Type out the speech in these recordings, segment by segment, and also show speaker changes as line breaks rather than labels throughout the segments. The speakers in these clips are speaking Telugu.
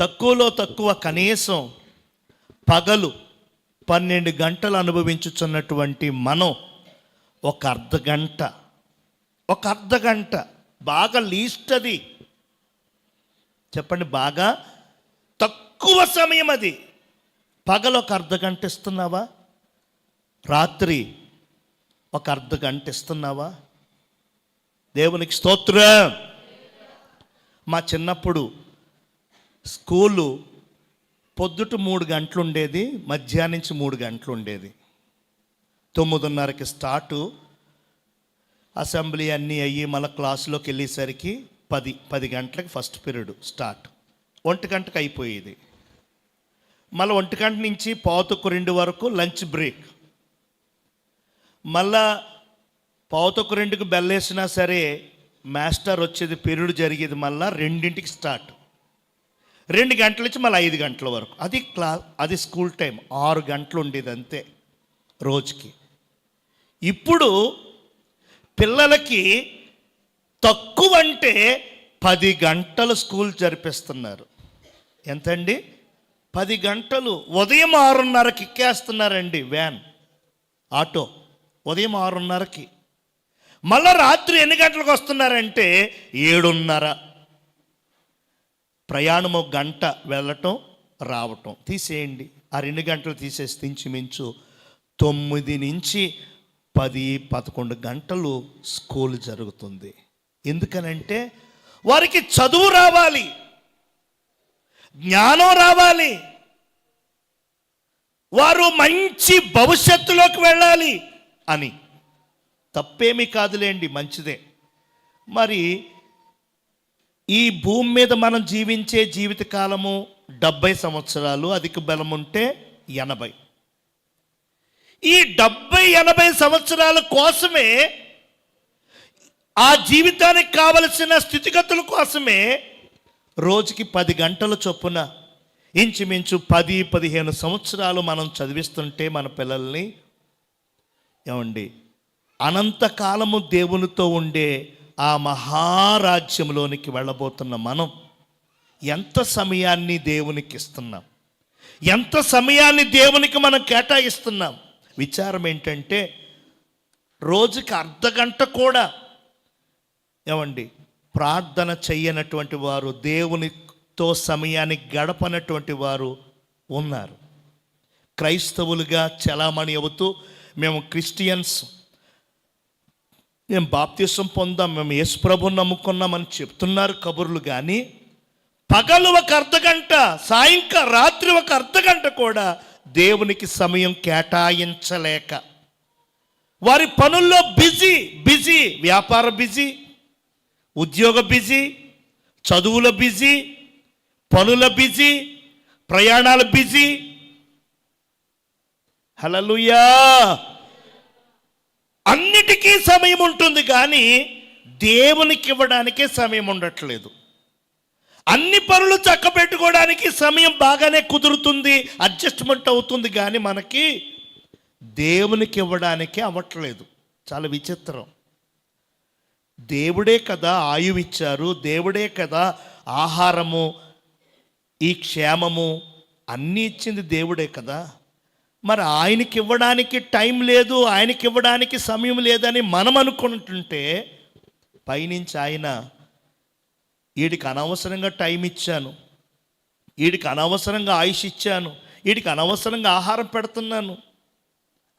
తక్కువలో తక్కువ కనీసం పగలు 12 గంటలు అనుభవించుచున్నటువంటి మనం ఒక అర్ధ గంట బాగా లీస్ట్, అది చెప్పండి, బాగా తక్కువ సమయం అది. పగలు ఒక అర్ధ గంట ఇస్తున్నావా? రాత్రి ఒక అర్ధ గంట ఇస్తున్నావా? దేవునికి స్తోత్రం. మా చిన్నప్పుడు స్కూలు పొద్దుట 3 గంటలు ఉండేది, మధ్యాహ్నం నుంచి 3 గంటలు ఉండేది. 9:30కి స్టార్టు, అసెంబ్లీ అన్నీ అయ్యి మళ్ళీ క్లాసులోకి వెళ్ళేసరికి 10 గంటలకు ఫస్ట్ పీరియడ్ స్టార్ట్. 1 గంటకు అయిపోయేది. మళ్ళీ 1 గంట నుంచి 1:45 వరకు లంచ్ బ్రేక్. మళ్ళా 1:45కి బెల్ వేసినా సరే మాస్టర్ వచ్చేది, పీరియడ్ జరిగేది మళ్ళీ 2ంటికి స్టార్ట్. 2 గంటల నుంచి మళ్ళీ 5 గంటల వరకు. అది స్కూల్ టైం. 6 గంటలు ఉండేది అంతే రోజుకి. ఇప్పుడు పిల్లలకి తక్కువ అంటే 10 గంటలు స్కూల్ జరిపిస్తున్నారు. ఎంతండి? 10 గంటలు. ఉదయం 6:30కి ఎక్కేస్తున్నారండి వ్యాన్, ఆటో. ఉదయం 6:30కి. మళ్ళీ రాత్రి ఎన్ని గంటలకు వస్తున్నారంటే 7:30. ప్రయాణం 1 గంట వెళ్ళటం రావటం తీసేయండి. ఆ 2 గంటలు తీసేసి ఇంచుమించు 9 నుంచి 10-11 గంటలు స్కూల్ జరుగుతుంది. ఎందుకనంటే వారికి చదువు రావాలి, జ్ఞానం రావాలి, వారు మంచి భవిష్యత్తులోకి వెళ్ళాలి అని. తప్పేమీ కాదులేండి, మంచిదే. మరి ఈ భూమి మీద మనం జీవించే జీవితకాలము 70 సంవత్సరాలు, అధిక బలం ఉంటే 80. ఈ 70-80 సంవత్సరాల కోసమే, ఆ జీవితానికి కావలసిన స్థితిగతుల కోసమే రోజుకి 10 గంటల చొప్పున ఇంచుమించు 10-15 సంవత్సరాలు మనం చదివిస్తుంటే మన పిల్లల్ని, ఏమండి, అనంతకాలము దేవునితో ఉండే ఆ మహారాజ్యంలోనికి వెళ్ళబోతున్న మనం ఎంత సమయాన్ని దేవునికి ఇస్తున్నాం, ఎంత సమయాన్ని దేవునికి మనం కేటాయిస్తున్నాం. విచారం ఏంటంటే రోజుకి అర్ధ గంట కూడా, ఏమండి, ప్రార్థన చెయ్యనటువంటి వారు, దేవునితో సమయాన్ని గడపనటువంటి వారు ఉన్నారు. క్రైస్తవులుగా చలామణి అవుతూ మేము క్రిస్టియన్స్, మేము బాప్తిసం పొందాం, మేము యేసు ప్రభువుని నమ్ముకున్నామని చెప్తున్నారు కబుర్లు. కానీ పగలు ఒక అర్ధ గంట, రాత్రి ఒక అర్ధ గంట కూడా దేవునికి సమయం కేటాయించలేక వారి పనుల్లో బిజీ, వ్యాపార బిజీ, ఉద్యోగ బిజీ, చదువుల బిజీ, పనుల బిజీ, ప్రయాణాల బిజీ. హల్లెలూయా. అన్నిటికీ సమయం ఉంటుంది కానీ దేవునికి ఇవ్వడానికే సమయం ఉండట్లేదు. అన్ని పనులు చక్కబెట్టుకోవడానికి సమయం బాగానే కుదురుతుంది, అడ్జస్ట్మెంట్ అవుతుంది, కానీ మనకి దేవునికి ఇవ్వడానికే అవ్వట్లేదు. చాలా విచిత్రం. దేవుడే కదా ఆయువు ఇచ్చారు, దేవుడే కదా ఆహారము, ఈ క్షేమము అన్నీ ఇచ్చింది దేవుడే కదా. మరి ఆయనకి ఇవ్వడానికి టైం లేదు, ఆయనకి ఇవ్వడానికి సమయం లేదని మనం అనుకుంటుంటే, పైనుంచి ఆయన వీడికి అనవసరంగా టైం ఇచ్చాను, వీడికి అనవసరంగా ఆయుష్ ఇచ్చాను, వీడికి అనవసరంగా ఆహారం పెడుతున్నాను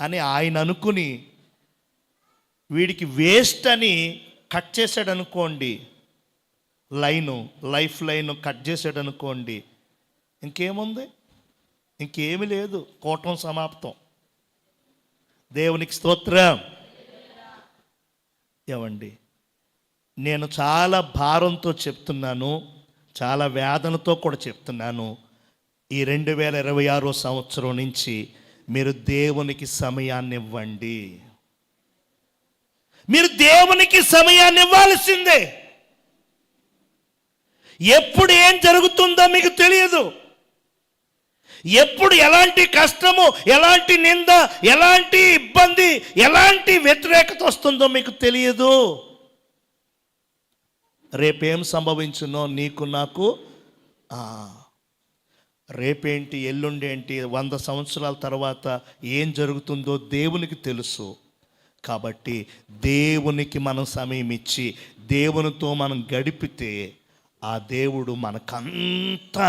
అని ఆయన అనుకుని వీడికి వేస్ట్ అని కట్ చేశాడు అనుకోండి, లైఫ్ లైన్ కట్ చేశాడు అనుకోండి, ఇంకేముంది? ఇంకేమి లేదు, కూటం సమాప్తం. దేవునికి స్తోత్రం. ఏమండి, నేను చాలా భారంతో చెప్తున్నాను, చాలా వేదనతో కూడా చెప్తున్నాను. ఈ 2026 సంవత్సరం నుంచి మీరు దేవునికి సమయాన్ని ఇవ్వండి. మీరు దేవునికి సమయాన్ని ఇవ్వాల్సిందే. ఎప్పుడు ఏం జరుగుతుందో మీకు తెలియదు. ఎప్పుడు ఎలాంటి కష్టము, ఎలాంటి నింద, ఎలాంటి ఇబ్బంది, ఎలాంటి వ్యతిరేకత వస్తుందో మీకు తెలియదు. రేపేం సంభవించునో నీకు నాకు రేపేంటి, ఎల్లుండేంటి, 100 సంవత్సరాల తర్వాత ఏం జరుగుతుందో దేవునికి తెలుసు. కాబట్టి దేవునికి మనం సమయం ఇచ్చి దేవునితో మనం గడిపితే ఆ దేవుడు మనకంతా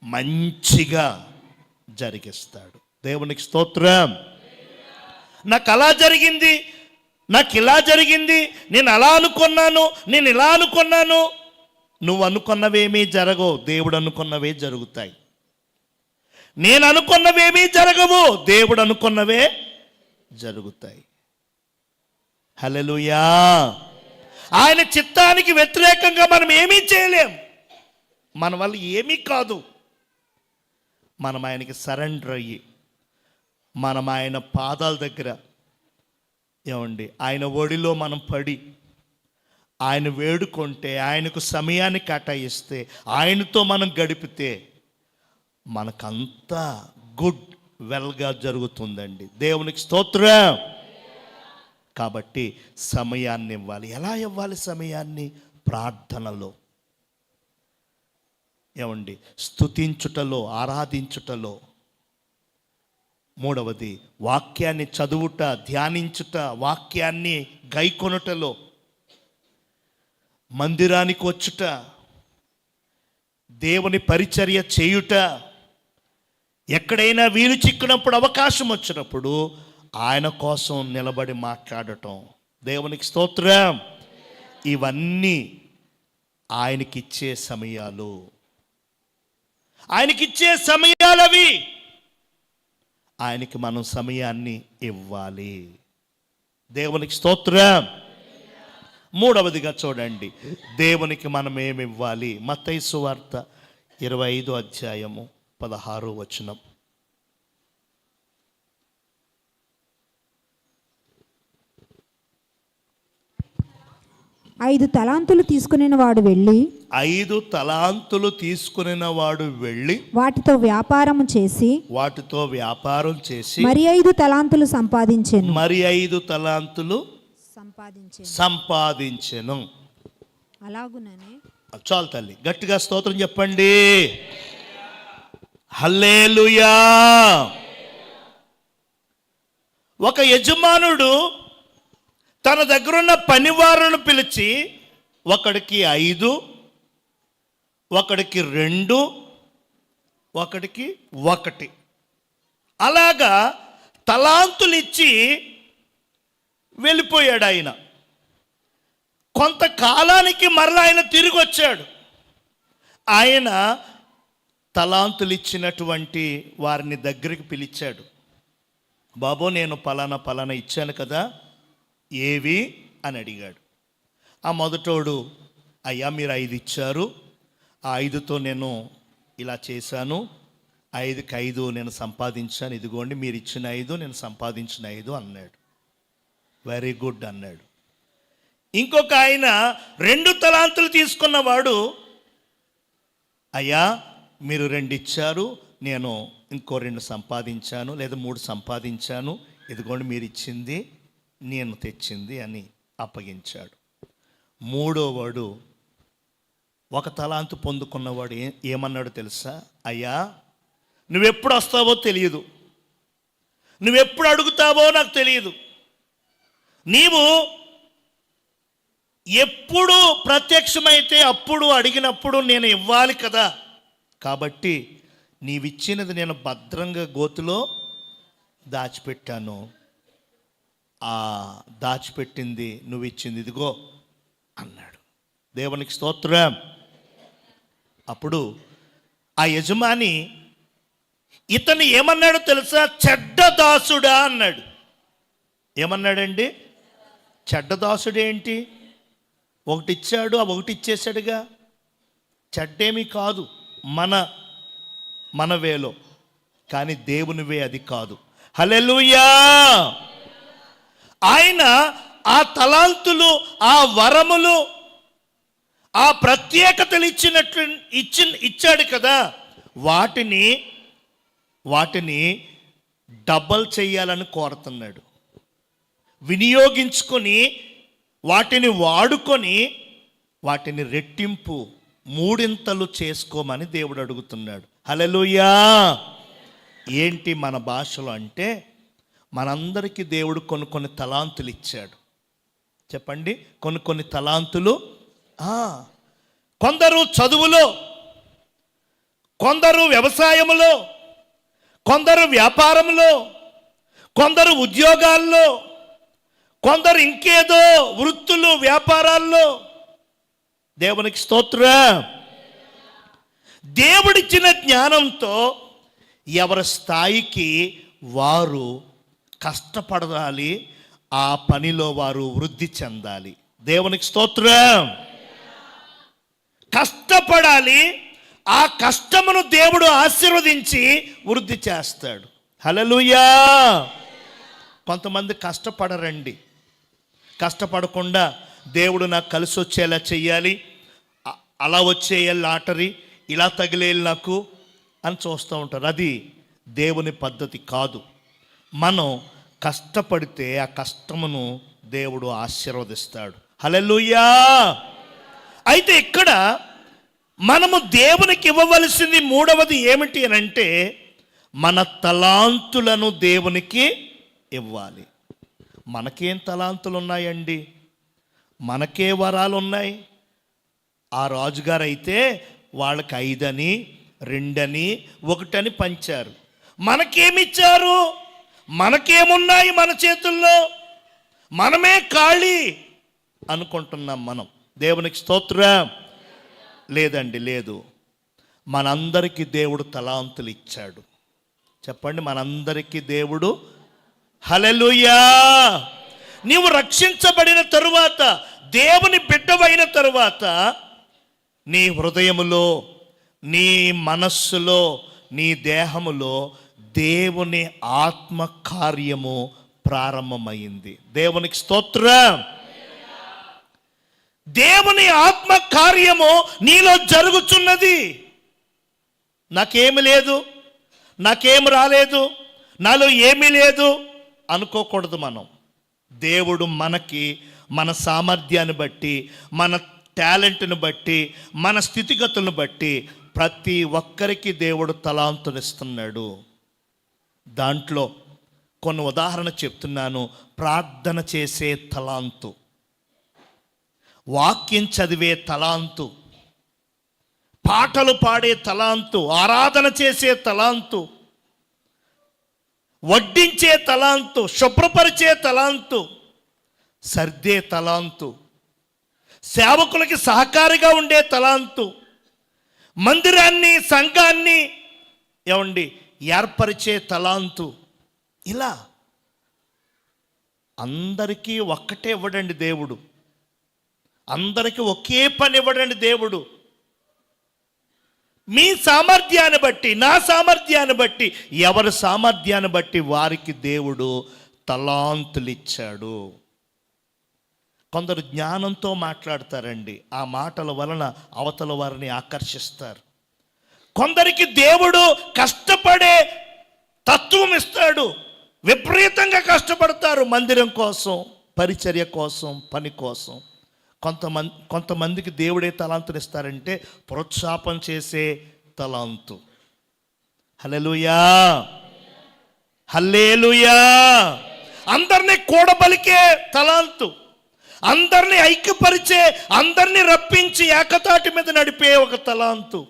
మంచిగా జరిగిస్తాడు. దేవునికి స్తోత్రం. నాకు అలా జరిగింది, నాకు ఇలా జరిగింది, నేను అలా అనుకున్నాను, నేను ఇలా అనుకున్నాను. నువ్వు అనుకున్నవేమీ జరగవు, దేవుడు అనుకున్నవే జరుగుతాయి. నేను అనుకున్నవేమీ జరగవు, దేవుడు అనుకున్నవే జరుగుతాయి. హల్లెలూయా. ఆయన చిత్తానికి వ్యతిరేకంగా మనం ఏమీ చేయలేం, మన వల్ల ఏమీ కాదు. మనం ఆయనకి సరెండర్ అయ్యి మనం ఆయన పాదాల దగ్గర ఏమండి ఆయన ఒడిలో మనం పడి ఆయన వేడుకుంటే, ఆయనకు సమయాన్ని కేటాయిస్తే, ఆయనతో మనం గడిపితే మనకంతా గుడ్ వెల్గా జరుగుతుందండి. దేవునికి స్తోత్రం. కాబట్టి సమయాన్ని ఇవ్వాలి. ఎలా ఇవ్వాలి సమయాన్ని? ప్రార్థనలో, ఏమండి స్తుతించుటలో, ఆరాధించుటలో. మూడవది వాక్యాన్ని చదువుట, ధ్యానించుట, వాక్యాన్ని గైకొనుటలో, మందిరానికి వచ్చుట, దేవుని పరిచర్య చేయుట, ఎక్కడైనా వీలు చిక్కినప్పుడు, అవకాశం వచ్చినప్పుడు ఆయన కోసం నిలబడి మాట్లాడటం. దేవునికి స్తోత్రం. ఇవన్నీ ఆయనకిచ్చే సమయాలు, ఆయనకిచ్చే సమయాలవి. ఆయనకి మనం సమయాన్ని ఇవ్వాలి. దేవునికి స్తోత్రం. మూడవదిగా చూడండి, దేవునికి మనం ఏమి ఇవ్వాలి. మత్తయి సువార్త 25 అధ్యాయము 16 వచనం.
ఐదు తలాంతులు తీసుకుని వాడు వెళ్ళి
5 తలాంతులు తీసుకుని వాడు వెళ్ళి
వాటితో వ్యాపారం చేసి మరి 5 తలాంతులు సంపాదించెను.
మరి 5 తలాంతులు సంపాదించెను.
అలాగుననే.
చాలు తల్లి, గట్టిగా స్తోత్రం చెప్పండి. హల్లెలూయా. ఒక యజమానుడు తన దగ్గరున్న పనివారులను పిలిచి, ఒకడికి 5, ఒకడికి 2, ఒకడికి 1 అలాగా తలాంతులు ఇచ్చి వెళ్ళిపోయాడు. ఆయన కొంతకాలానికి మరలా ఆయన తిరిగి వచ్చాడు. ఆయన తలాంతులు ఇచ్చినటువంటి వారిని దగ్గరికి పిలిచాడు. బాబో, నేను పలానా ఇచ్చాను కదా, ఏవి అని అడిగాడు. ఆ మొదటోడు, అయ్యా మీరు 5 ఇచ్చారు, ఆ 5తో నేను ఇలా చేశాను, 5కి 5 నేను సంపాదించాను, ఇదిగోండి మీరు ఇచ్చిన 5 నేను సంపాదించిన 5 అన్నాడు. వెరీ గుడ్ అన్నాడు. ఇంకొక ఆయన 2 తలాంతులు తీసుకున్నవాడు, అయ్యా మీరు 2 ఇచ్చారు, నేను ఇంకో 2 సంపాదించాను, లేదా 3 సంపాదించాను, ఇదిగోండి మీరు ఇచ్చింది నేను తెచ్చింది అని అప్పగించాడు. మూడోవాడు, 1 తలాంతు పొందుకున్నవాడు ఏమన్నాడు తెలుసా? అయ్యా నువ్వెప్పుడు వస్తావో తెలియదు, నువ్వెప్పుడు అడుగుతావో నాకు తెలియదు, నీవు ఎప్పుడు ప్రత్యక్షమైతే అప్పుడు అడిగినప్పుడు నేను ఇవ్వాలి కదా, కాబట్టి నీవిచ్చినది నేను భద్రంగా గోతులో దాచిపెట్టాను, ఆ దాచిపెట్టింది నువ్వు ఇచ్చింది ఇదిగో అన్నాడు. దేవునికి స్తోత్రం. అప్పుడు ఆ యజమాని ఇతను ఏమన్నాడో తెలుసా? చెడ్డ దాసుడా అన్నాడు. ఏమన్నాడండి? చెడ్డ దాసుడేంటి? 1 ఇచ్చాడు, ఆ 1 ఇచ్చేసాడుగా. చెడ్డేమీ కాదు మన వేలో, కానీ దేవునివే అది కాదు. హల్లెలూయా. ఆయన ఆ తలాంతులు, ఆ వరములు, ఆ ప్రత్యేకతలు ఇచ్చాడు కదా, వాటిని డబల్ చేయాలని కోరుతున్నాడు. వినియోగించుకొని, వాటిని వాడుకొని, వాటిని రెట్టింపు మూడింతలు చేసుకోమని దేవుడు అడుగుతున్నాడు. హల్లెలూయా. ఏంటి మన భాషలో అంటే, మనందరికీ దేవుడు కొన్ని కొన్ని తలాంతులు ఇచ్చాడు. చెప్పండి, కొన్ని కొన్ని తలాంతులు. కొందరు చదువులో, కొందరు వ్యవసాయంలో, కొందరు వ్యాపారంలో, కొందరు ఉద్యోగాల్లో, కొందరు ఇంకేదో వృత్తులు వ్యాపారాల్లో. దేవునికి స్తోత్రం. దేవుడిచ్చిన జ్ఞానంతో ఎవరి స్థాయికి వారు కష్టపడాలి, ఆ పనిలో వారు వృద్ధి చెందాలి. దేవునికి స్తోత్రం. కష్టపడాలి, ఆ కష్టమును దేవుడు ఆశీర్వదించి వృద్ధి చేస్తాడు. హల్లెలూయా. కొంతమంది కష్టపడరండి. కష్టపడకుండా దేవుడు నాకు కలిసి వచ్చేలా చెయ్యాలి, అలా వచ్చేయాలి లాటరీ, ఇలా తగిలేయాలి నాకు అని చూస్తూ ఉంటారు. అది దేవుని పద్ధతి కాదు. మనం కష్టపడితే ఆ కష్టమును దేవుడు ఆశీర్వదిస్తాడు. హల్లెలూయా. అయితే ఇక్కడ మనము దేవునికి ఇవ్వవలసింది మూడవది ఏమిటి అని అంటే, మన తలాంతులను దేవునికి ఇవ్వాలి. మనకేం తలాంతులు ఉన్నాయండి? మనకే వరాలు ఉన్నాయి. ఆ రాజుగారు అయితే వాళ్ళకి 5 అని 2 అని 1 అని పంచారు. మనకేమిచ్చారు? మనకేమున్నాయి మన చేతుల్లో? మనమే ఖాళీ అనుకుంటున్నాం మనం. దేవునికి స్తోత్రం. లేదండి, లేదు. మనందరికీ దేవుడు తలాంతులు ఇచ్చాడు. చెప్పండి, మనందరికీ దేవుడు. హల్లెలూయా. నీవు రక్షించబడిన తరువాత, దేవుని బిడ్డవైన తరువాత, నీ హృదయములో, నీ మనస్సులో, నీ దేహములో దేవుని ఆత్మ కార్యము ప్రారంభమైంది. దేవునికి స్తోత్రం. దేవుని ఆత్మ కార్యము నీలో జరుగుతున్నది. నాకేమి లేదు, నాకేమి రాలేదు, నాలో ఏమీ లేదు అనుకోకూడదు మనం. దేవుడు మనకి మన సామర్థ్యాన్ని బట్టి, మన టాలెంట్ను బట్టి, మన స్థితిగతులను బట్టి ప్రతి ఒక్కరికి దేవుడు తలాంతునిస్తున్నాడు. దాంట్లో కొన్ని ఉదాహరణ చెప్తున్నాను. ప్రార్థన చేసే తలాంతు, వాక్యం చదివే తలాంతు, పాటలు పాడే తలాంతు, ఆరాధన చేసే తలాంతు, వడ్డించే తలాంతు, శుభ్రపరిచే తలాంతు, సర్దే తలాంతు, సేవకులకి సహకారిగా ఉండే తలాంతు, మందిరాన్ని సంఘాన్ని ఏర్పరిచే తలాంతు. ఇలా అందరికీ ఒక్కటే ఇవ్వడండి దేవుడు. అందరికీ ఒకే పని ఇవ్వడండి దేవుడు. మీ సామర్థ్యాన్ని బట్టి, నా సామర్థ్యాన్ని బట్టి, ఎవరి సామర్థ్యాన్ని బట్టి వారికి దేవుడు తలాంతులు ఇచ్చాడు. కొందరు జ్ఞానంతో మాట్లాడతారండి. ఆ మాటల వలన అవతల వారిని ఆకర్షిస్తారు. కొందరికి దేవుడు కష్టపడే తత్వం ఇస్తాడు. విపరీతంగా కష్టపడతారు మందిరం కోసం, పరిచర్య కోసం, పని కోసం. కొంతమందికి దేవుడే తలాంతులు ఇస్తారంటే ప్రోత్సాహం చేసే తలాంతు. హల్లెలూయా, హల్లెలూయా. అందరినీ కూడబలికే తలాంతు, అందరినీ ఐక్యపరిచే, అందరినీ రప్పించి ఏకతాటి మీద నడిపే ఒక తలాంతు.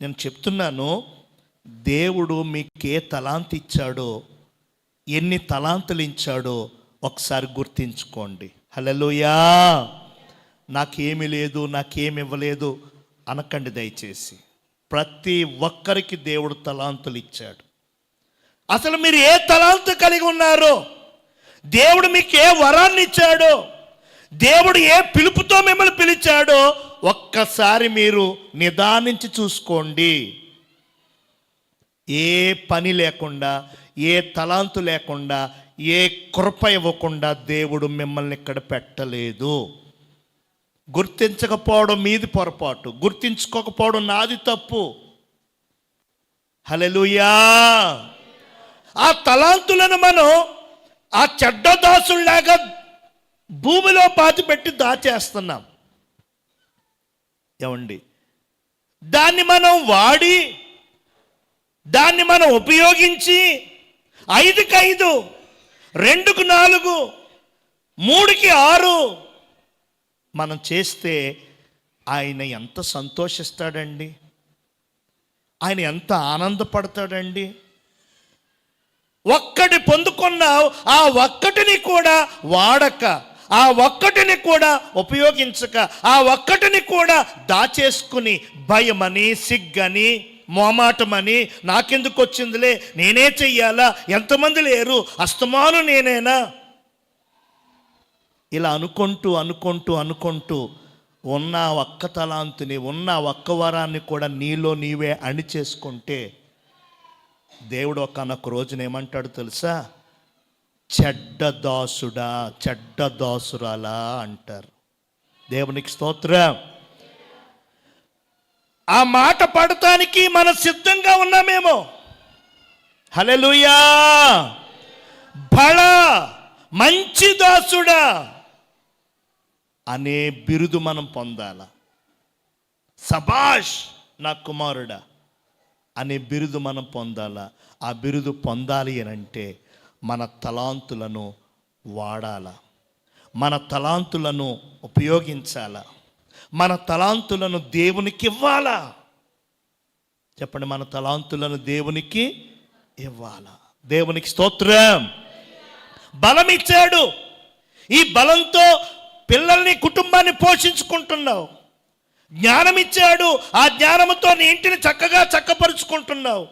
నేను చెప్తున్నాను, దేవుడు మీకే తలాంతు ఇచ్చాడో, ఎన్ని తలాంతులు ఇచ్చాడో ఒకసారి గుర్తించుకోండి. హల్లెలూయా. నాకేమీ లేదు, నాకేమి ఇవ్వలేదు అనకండి దయచేసి. ప్రతి ఒక్కరికి దేవుడు తలాంతులు ఇచ్చాడు. అసలు మీరు ఏ తలాంతు కలిగి ఉన్నారో, దేవుడు మీకు ఏ వరాన్ని ఇచ్చాడో, దేవుడు ఏ పిలుపుతో మిమ్మల్ని పిలిచాడో ఒక్కసారి మీరు నిదానించి చూసుకోండి. ఏ పని లేకుండా, ఏ తలాంతు లేకుండా, ఏ కృప ఇవ్వకుండా దేవుడు మిమ్మల్ని ఇక్కడ పెట్టలేదు. గుర్తించకపోవడం మీది పొరపాటు, గుర్తించుకోకపోవడం నాది తప్పు. హల్లెలూయా. ఆ తలాంతులను మనం ఆ చెడ్డ దాసుల్లాగా భూమిలో పాతిపెట్టి దాచేస్తున్నాం. ఏమండి, దాన్ని మనం వాడి, దాన్ని మనం ఉపయోగించి 5కి 5, 2కి 4, 3కి 6 మనం చేస్తే ఆయన ఎంత సంతోషిస్తాడండి, ఆయన ఎంత ఆనందపడతాడండి. ఒక్కటి పొందుకున్నావు, ఆ ఒక్కటిని కూడా వాడక, ఆ ఒక్కటిని కూడా ఉపయోగించక, ఆ ఒక్కటిని కూడా దాచేసుకుని భయమని, సిగ్గని, మోమాటమని, నాకెందుకు వచ్చిందిలే, నేనే చెయ్యాలా, ఎంతమంది లేరు, అస్తమాను నేనేనా, ఇలా అనుకుంటూ అనుకుంటూ అనుకుంటూ ఉన్న ఒక్క తలాంతుని, ఉన్న ఒక్క వరాన్ని కూడా నీలో నీవే అణిచేసుకుంటే దేవుడు ఒక్కనొక రోజున ఏమంటాడు తెలుసా? చెడ్డ దాసుడా, చెడ్డ దాసురాలా అంటారు. దేవునికి స్తోత్రం. ఆ మాట పడటానికి మనం సిద్ధంగా ఉన్నామేమో. హల్లెలూయా. బళ మంచి దాసుడా అనే బిరుదు మనం పొందాల. సబాష్ నా కుమారుడా అనే బిరుదు మనం పొందాలా. ఆ బిరుదు పొందాలి అని అంటే మన తలాంతులను వాడాల, మన తలాంతులను ఉపయోగించాల, మన తలాంతులను దేవునికి ఇవ్వాలా. చెప్పండి, మన తలాంతులను దేవునికి ఇవ్వాలా. దేవునికి స్తోత్రం. బలం ఇచ్చాడు, ఈ బలంతో పిల్లల్ని, కుటుంబాన్ని పోషించుకుంటున్నావు. జ్ఞానం ఇచ్చాడు, ఆ జ్ఞానంతో నీ ఇంటిని చక్కగా చక్కపరుచుకుంటున్నావు.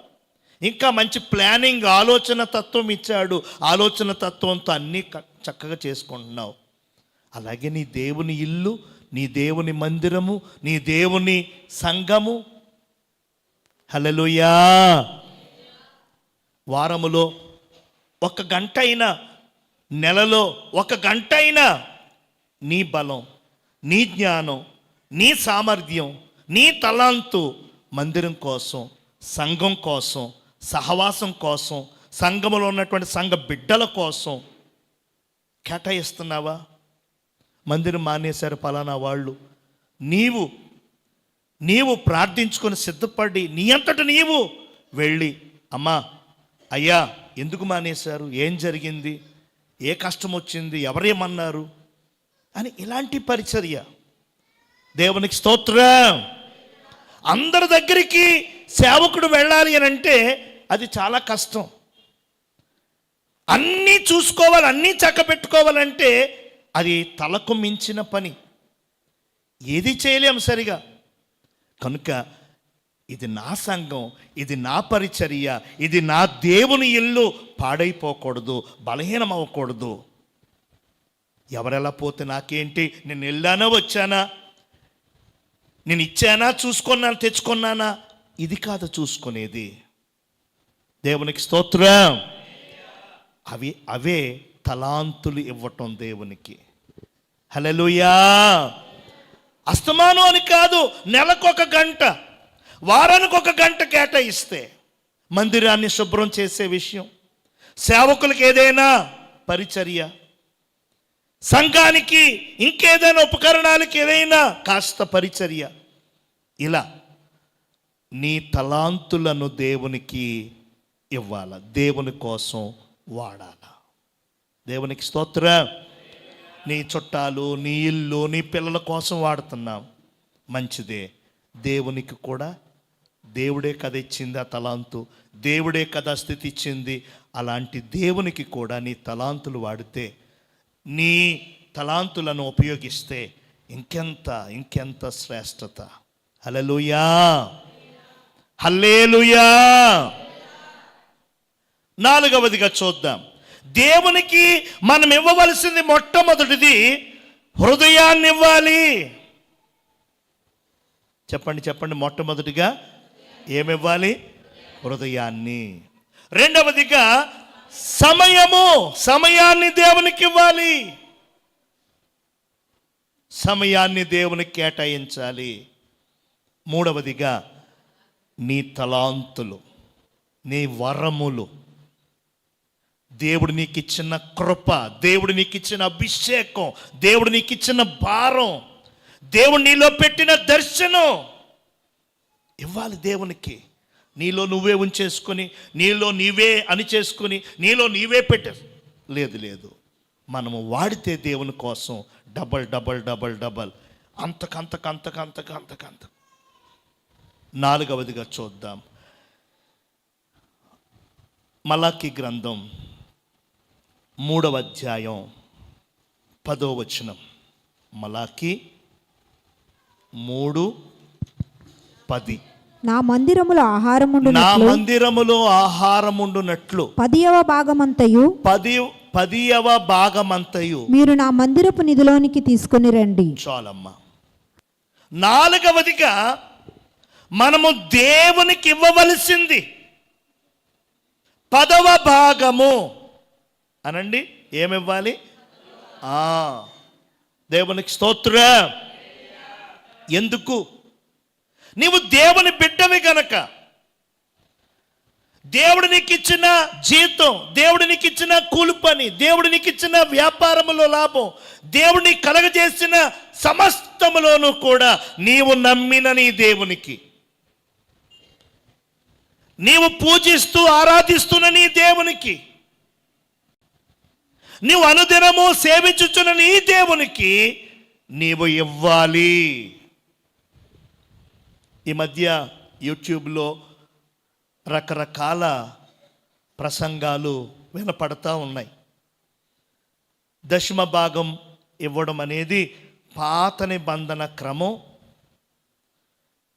ఇంకా మంచి ప్లానింగ్, ఆలోచన తత్వం ఇచ్చాడు, ఆలోచన తత్వంతో అన్నీ చక్కగా చేసుకుంటున్నావు. అలాగే నీ దేవుని ఇల్లు, నీ దేవుని మందిరము, నీ దేవుని సంఘము. హల్లెలూయా. వారములో 1 గంట అయినా, నెలలో 1 గంట అయినా నీ బలం, నీ జ్ఞానం, నీ సామర్థ్యం, నీ తలాంతు మందిరం కోసం, సంఘం కోసం, సహవాసం కోసం, సంఘములో ఉన్నటువంటి సంఘ బిడ్డల కోసం కేటాయిస్తున్నావా? మందిరం మానేశారు పలానా వాళ్ళు, నీవు ప్రార్థించుకొని సిద్ధపడి నీ అంతట నీవు వెళ్ళి, అమ్మా, అయ్యా, ఎందుకు మానేశారు, ఏం జరిగింది, ఏ కష్టం వచ్చింది, ఎవరేమన్నారు అని ఇలాంటి పరిచర్య. దేవునికి స్తోత్రం. అందరి దగ్గరికి సేవకుడు వెళ్ళాలి అని అంటే అది చాలా కష్టం. అన్నీ చూసుకోవాలి, అన్నీ చక్కబెట్టుకోవాలంటే అది తలకు మించిన పని, ఏది చేయలేం సరిగా. కనుక ఇది నా సంఘం, ఇది నా పరిచర్య, ఇది నా దేవుని ఇల్లు పాడైపోకూడదు, బలహీనం అవ్వకూడదు. ఎవరెలా పోతే నాకేంటి, నేను వెళ్ళానా వచ్చానా, నేను ఇచ్చానా, చూసుకున్నాను, తెచ్చుకున్నానా, ఇది కాదు చూసుకునేది. దేవునికి స్తోత్రం. అవే తలాంతులు ఇవ్వటం దేవునికి. హల్లెలూయా. అస్తమానం అని కాదు, నెలకు 1 గంట, వారానికి 1 గంట కేటాయిస్తే మందిరాన్ని శుభ్రం చేసే విషయం, సేవకులకు ఏదైనా పరిచర్య, సంఘానికి ఇంకేదైనా ఉపకరణాలకి ఏదైనా కాస్త పరిచర్య, ఇలా నీ తలాంతులను దేవునికి ఇవ్వాల, దేవుని కోసం వాడాల. దేవునికి స్తోత్రం. నీ చుట్టాలు, నీ ఇల్లు, నీ పిల్లల కోసం వాడుతున్నాం, మంచిదే. దేవునికి కూడా దేవుడే కదా ఇచ్చింది ఆ తలాంతు, దేవుడే కదా స్థితి ఇచ్చింది. అలాంటి దేవునికి కూడా నీ తలాంతులు వాడితే, నీ తలాంతులను ఉపయోగిస్తే ఇంకెంత శ్రేష్టత. హల్లెలూయా, హల్లెలూయా. 4వదిగా చూద్దాం. దేవునికి మనం ఇవ్వవలసింది మొట్టమొదటిది హృదయాన్ని ఇవ్వాలి. చెప్పండి, మొట్టమొదటిగా ఏమివ్వాలి? హృదయాన్ని. రెండవదిగా సమయాన్ని దేవునికి ఇవ్వాలి, సమయాన్ని దేవునికి కేటాయించాలి. మూడవదిగా నీ తలాంతులు, నీ వరములు, దేవుడు నీకు ఇచ్చిన కృప, దేవుడు నీకు ఇచ్చిన అభిషేకం, దేవుడు నీకు ఇచ్చిన భారం, దేవుడు నీలో పెట్టిన దర్శనం ఇవ్వాలి దేవునికి. నీలో నువ్వే ఉంచేసుకొని, నీలో నీవే అని చేసుకుని, నీలో నీవే పెట్టే లేదు. మనము వాడితే దేవుని కోసం డబల్ డబల్ డబల్ డబల్ అంతకంత. నాలుగవదిగా చూద్దాం, మలాకి గ్రంథం 3వ అధ్యాయం 10వ వచనం. మలాకి 3:10.
నా మందిరములో
నా మందిరములో ఆహారముండునట్లు
10వ భాగమంతయు
10వ భాగమంతయు
మీరు నా మందిరపు నిధిలోనికి తీసుకొని రండి.
చాలమ్మా. నాలుగవదిగా మనము దేవునికి ఇవ్వవలసింది 10వ భాగము అనండి. ఏమివ్వాలి? దేవునికి స్తోత్రం. ఎందుకు? నీవు దేవుని బిడ్డవి గనక, దేవుడు నీకు ఇచ్చిన జీతం, దేవుడు నీకు ఇచ్చిన కూలి పని, దేవుడు నీకు ఇచ్చిన వ్యాపారములో లాభం, దేవుడు నీకు కలగజేసిన సమస్తములోనూ కూడా నీవు నమ్మిన నీ దేవునికి, నీవు పూజిస్తూ ఆరాధిస్తున్న నీ దేవునికి, నీవు అనుదినము సేవించుచున్న నీ దేవునికి నీవు ఇవ్వాలి. ఈ మధ్య యూట్యూబ్లో రకరకాల ప్రసంగాలు వినపడతా ఉన్నాయి. దశమ భాగం ఇవ్వడం అనేది పాత నిబంధన క్రమం.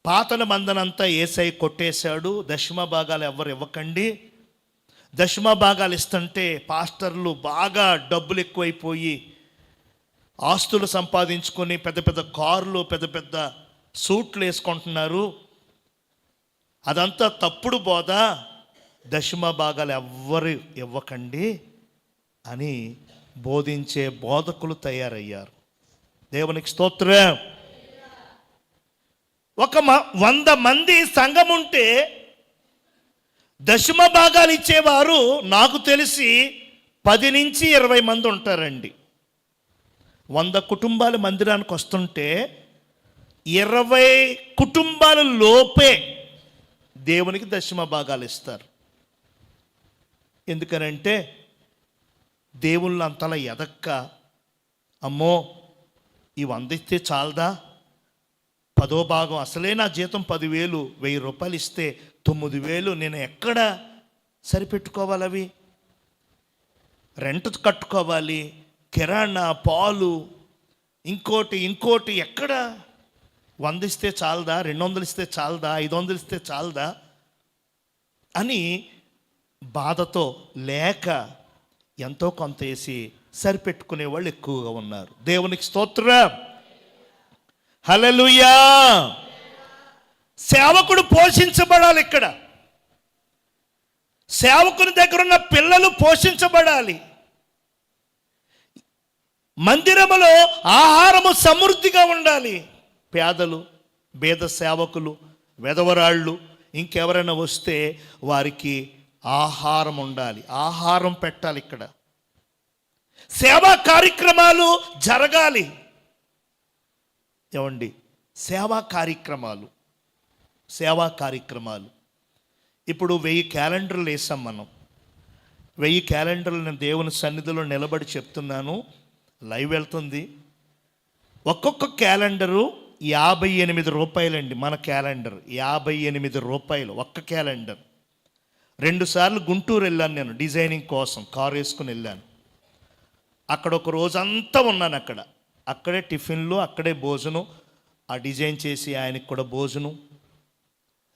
పాత నిబంధన అంతా యేసయ్య కొట్టేశాడు. దశమ భాగాలు ఎవరు ఇవ్వకండి. దశమ భాగాలు ఇస్తుంటే పాస్టర్లు బాగా డబ్బులు ఎక్కువైపోయి ఆస్తులు సంపాదించుకొని పెద్ద పెద్ద కార్లు, పెద్ద పెద్ద సూట్లు వేసుకుంటున్నారు. అదంతా తప్పుడు బోధ. దశమ భాగాలు ఎవ్వరు ఇవ్వకండి అని బోధించే బోధకులు తయారయ్యారు. దేవునికి స్తోత్రం. 100 మంది సంఘం ఉంటే దశమ భాగాలు ఇచ్చేవారు నాకు తెలిసి 10 నుంచి 20 మంది ఉంటారండి. 100 కుటుంబాలు మందిరానికి వస్తుంటే 20 కుటుంబాల లోపే దేవునికి దశమ భాగాలు ఇస్తారు. ఎందుకనంటే దేవుళ్ళు అంతలా ఎదక్క, అమ్మో ఈ 100 ఇస్తే చాలదా, 10వ భాగం అసలే నా జీతం 10,000, 1,000 రూపాయలు ఇస్తే 9,000 నేను ఎక్కడ సరిపెట్టుకోవాలి? అవి రెంట్ కట్టుకోవాలి, కిరాణా, పాలు, ఇంకోటి ఎక్కడ 100 ఇస్తే చాలదా, 200 ఇస్తే చాలదా, 500 ఇస్తే చాలదా అని బాధతో లేక ఎంతో కొంత వేసి సరిపెట్టుకునే వాళ్ళు ఎక్కువగా ఉన్నారు. దేవునికి స్తోత్రం. హల్లెలూయా. సేవకుడు పోషించబడాలి. ఇక్కడ సేవకుని దగ్గర ఉన్న పిల్లలు పోషించబడాలి. మందిరములో ఆహారము సమృద్ధిగా ఉండాలి. పేదలు, పేద సేవకులు, వెధవరాళ్ళు ఇంకెవరైనా వస్తే వారికి ఆహారం ఉండాలి. ఆహారం పెట్టాలి. ఇక్కడ సేవా కార్యక్రమాలు జరగాలి. ఏమండి, సేవా కార్యక్రమాలు ఇప్పుడు 1000 క్యాలెండర్లు వేసాం మనం. 1000 క్యాలెండర్లు నేను దేవుని సన్నిధిలో నిలబడి చెప్తున్నాను. లైవ్ వెళ్తుంది. ఒక్కొక్క క్యాలెండరు 58 రూపాయలండి. మన క్యాలెండర్ 58 రూపాయలు ఒక్క క్యాలెండర్. 2 సార్లు గుంటూరు వెళ్ళాను నేను డిజైనింగ్ కోసం. కారు వేసుకుని వెళ్ళాను. అక్కడ ఒక రోజంతా ఉన్నాను. అక్కడే టిఫిన్లు, అక్కడే భోజనం, ఆ డిజైన్ చేసి ఆయనకి కూడా భోజనం.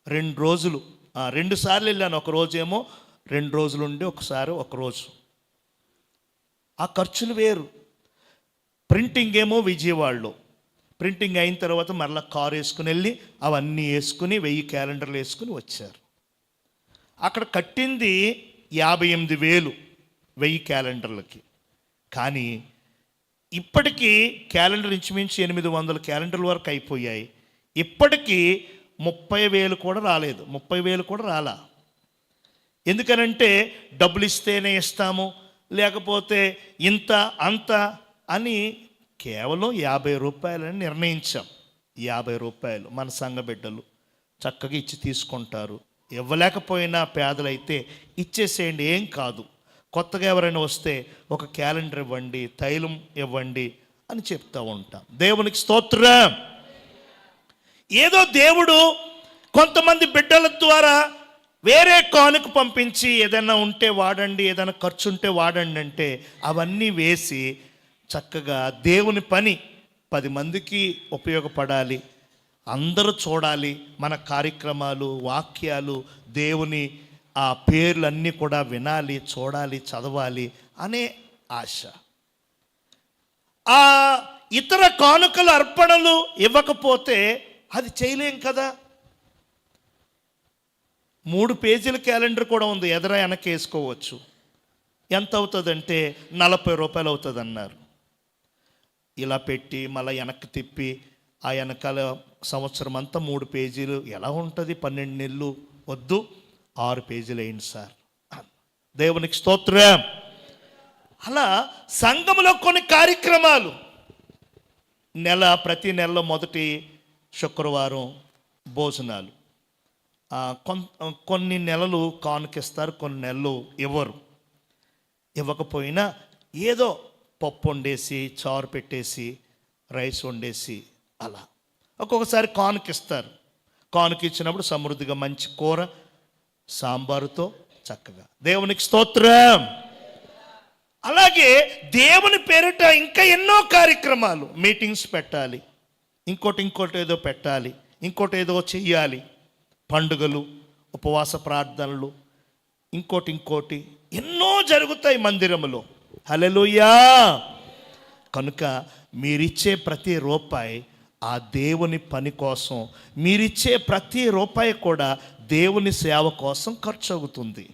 2 రోజులు 2 సార్లు వెళ్ళాను. ఒక రోజేమో 2 రోజులు ఉండి ఒక రోజు. ఆ ఖర్చులు వేరు. ప్రింటింగ్ ఏమో విజయవాడలో. ప్రింటింగ్ అయిన తర్వాత మరలా కారు వేసుకుని వెళ్ళి అవన్నీ వేసుకుని 1000 క్యాలెండర్లు వేసుకుని వచ్చారు. అక్కడ కట్టింది 58,000 1000 క్యాలెండర్లకి. కానీ ఇప్పటికీ క్యాలెండర్ ఇంచుమించు 800 క్యాలెండర్ల వరకు అయిపోయాయి. ఇప్పటికీ 30,000 కూడా రాలేదు. 30,000 కూడా రాలా. ఎందుకనంటే డబ్బులు ఇస్తేనే ఇస్తాము, లేకపోతే ఇంత అంత అని కేవలం 50 రూపాయలని నిర్ణయించాం. 50 రూపాయలు మన సంఘ బిడ్డలు చక్కగా ఇచ్చి తీసుకుంటారు. ఇవ్వలేకపోయినా పేదలైతే ఇచ్చేసేయండి, ఏం కాదు. కొత్తగా ఎవరైనా వస్తే ఒక క్యాలెండర్ ఇవ్వండి, తైలం ఇవ్వండి అని చెప్తూ ఉంటాం. దేవునికి స్తోత్రం. ఏదో దేవుడు కొంతమంది బిడ్డల ద్వారా వేరే కానుక పంపించి ఏదైనా ఉంటే వాడండి, ఏదైనా ఖర్చు ఉంటే వాడండి అంటే అవన్నీ వేసి చక్కగా దేవుని పని 10 మందికి ఉపయోగపడాలి, అందరూ చూడాలి, మన కార్యక్రమాలు, వాక్యాలు, దేవుని ఆ పేర్లన్నీ కూడా వినాలి, చూడాలి, చదవాలి అనే ఆశ. ఆ ఇతర కానుకలు అర్పణలు ఇవ్వకపోతే అది చేయలేం కదా. 3 పేజీల క్యాలెండర్ కూడా ఉంది, ఎదర వెనక వేసుకోవచ్చు. ఎంత అవుతుందంటే 40 రూపాయలు అవుతుంది అన్నారు. ఇలా పెట్టి మళ్ళీ వెనక్కి తిప్పి ఆ వెనకాల సంవత్సరం అంతా 3 పేజీలు ఎలా ఉంటుంది? 12 నెలలు వద్దు, 6 పేజీలు వేయండి సార్. దేవునికి స్తోత్రం. అలా సంఘంలో కొన్ని కార్యక్రమాలు ప్రతి నెలలో మొదటి శుక్రవారం భోజనాలు, కొన్ని నెలలు కానుకిస్తారు, కొన్ని నెలలు ఇవ్వరు. ఇవ్వకపోయినా ఏదో పప్పు వండేసి, చారు పెట్టేసి, రైస్ వండేసి అలా ఒక్కొక్కసారి కానుకిస్తారు. కానుక ఇచ్చినప్పుడు సమృద్ధిగా మంచి కూర సాంబారుతో చక్కగా. దేవునికి స్తోత్రం. అలాగే దేవుని పేరిట ఇంకా ఎన్నో కార్యక్రమాలు, మీటింగ్స్ పెట్టాలి, ఇంకోటి ఏదో పెట్టాలి, ఇంకోటి ఏదో చెయ్యాలి, పండుగలు, ఉపవాస ప్రార్థనలు, ఇంకోటి ఎన్నో జరుగుతాయి మందిరములో. హల్లెలూయా. కనుక మీరిచ్చే ప్రతి రూపాయి ఆ దేవుని పని కోసం, మీరిచ్చే ప్రతి రూపాయి కూడా దేవుని సేవ కోసం ఖర్చు అవుతుంది.